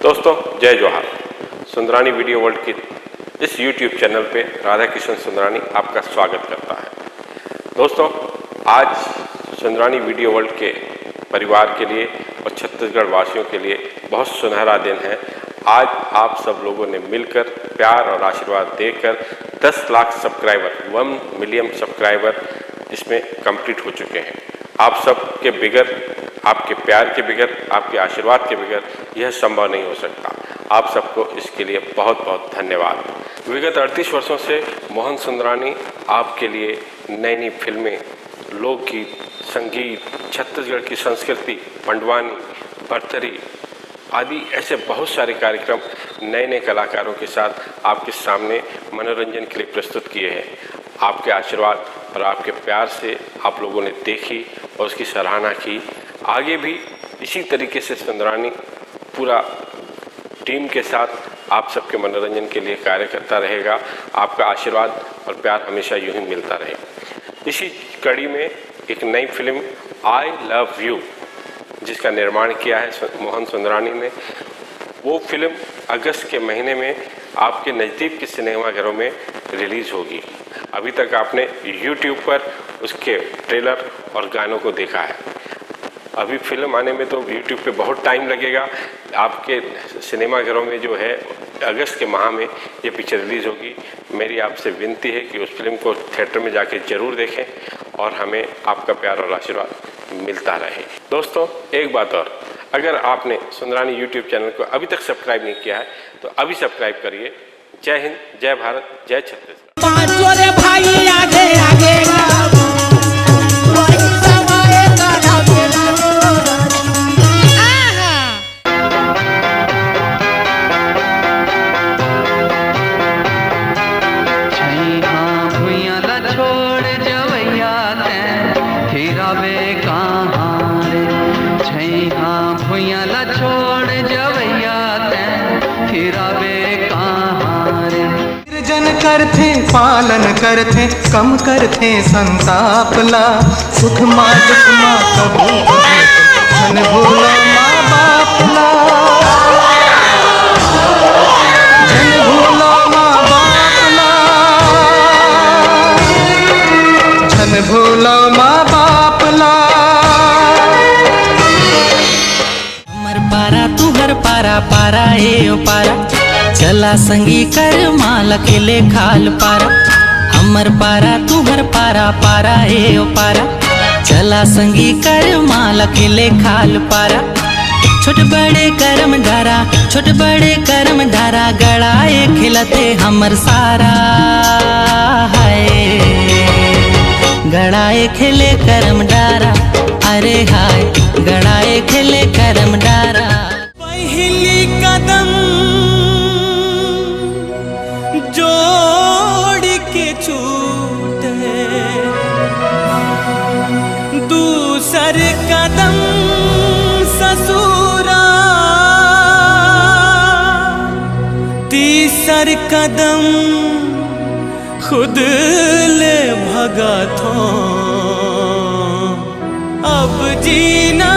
दोस्तों जय जोहार। सुंदरानी वीडियो वर्ल्ड के इस यूट्यूब चैनल पे राधा किशन सुंदरानी आपका स्वागत करता है। दोस्तों आज सुंदरानी वीडियो वर्ल्ड के परिवार के लिए और छत्तीसगढ़ वासियों के लिए बहुत सुनहरा दिन है। आज आप सब लोगों ने मिलकर प्यार और आशीर्वाद देकर 10 लाख सब्सक्राइबर 1 मिलियन सब्सक्राइबर इसमें कंप्लीट हो चुके हैं। आप सब के बिगैर, आपके प्यार के बिगैर, आपके आशीर्वाद के बिगैर यह संभव नहीं हो सकता। आप सबको इसके लिए बहुत बहुत धन्यवाद। विगत 38 वर्षों से मोहन सुंदरानी आपके लिए नई नई फिल्में, लोकगीत, संगीत, छत्तीसगढ़ की संस्कृति, पंडवानी, बर्तरी आदि ऐसे बहुत सारे कार्यक्रम नए नए कलाकारों के साथ आपके सामने मनोरंजन के लिए प्रस्तुत किए हैं। आपके आशीर्वाद और आपके प्यार से आप लोगों ने देखी और उसकी सराहना की। आगे भी इसी तरीके से सुंदरानी पूरा टीम के साथ आप सबके मनोरंजन के लिए कार्य करता रहेगा। आपका आशीर्वाद और प्यार हमेशा यूं ही मिलता रहे। इसी कड़ी में एक नई फिल्म आई लव यू जिसका निर्माण किया है मोहन सुंदरानी ने, वो फिल्म अगस्त के महीने में आपके नज़दीक के सिनेमाघरों में रिलीज़ होगी। अभी तक आपने YouTube पर उसके ट्रेलर और गानों को देखा है। अभी फिल्म आने में तो YouTube पे बहुत टाइम लगेगा। आपके सिनेमाघरों में जो है अगस्त के माह में ये पिक्चर रिलीज़ होगी। मेरी आपसे विनती है कि उस फिल्म को थिएटर में जाके ज़रूर देखें और हमें आपका प्यार और आशीर्वाद मिलता रहे। दोस्तों एक बात और, अगर आपने सुंदरानी YouTube चैनल को अभी तक सब्सक्राइब नहीं किया है तो अभी सब्सक्राइब करिए। जय हिंद, जय भारत, जय छत्तीसगढ़। करथे पालन करथे कम करथे संताप ला सुख माँ दुख माँ कबू धन भूलो माँ बाप ला धन भूलो माँ बाप ला धन भूलो माँ बाप ला। अमर पारा तू हर पारा पारा ए ओ पारा चला संगी कर माल अकेले खाल पारा। अमर पारा तू हर पारा पारा ए ओ पारा चला संगी कर माल अकेले खाल पारा। छोट बड़े करम धारा, छोट बड़े करम धारा गड़ाए खिलते हमर सारा है। गड़ाए खिले करम डारा, अरे हाय गड़ाए खिले करम डारा। पहली कदम जोड़ के छूटे, दूसर कदम ससुरा, तीसर कदम खुद ले भगा थो। अब जीना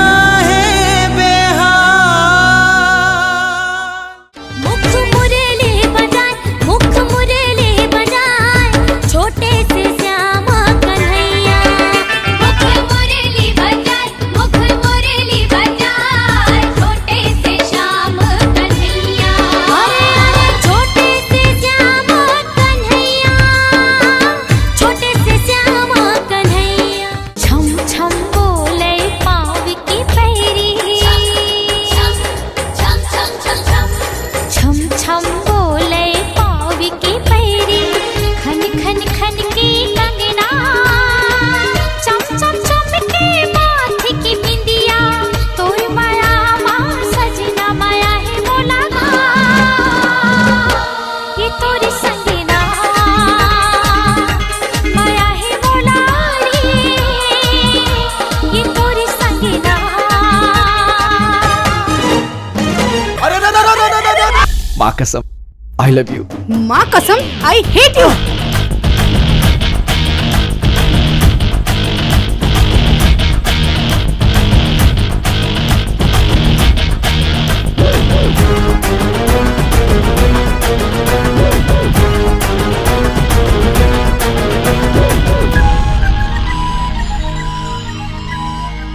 माँ कसम आई लव यू। माँ कसम आई हेट यू।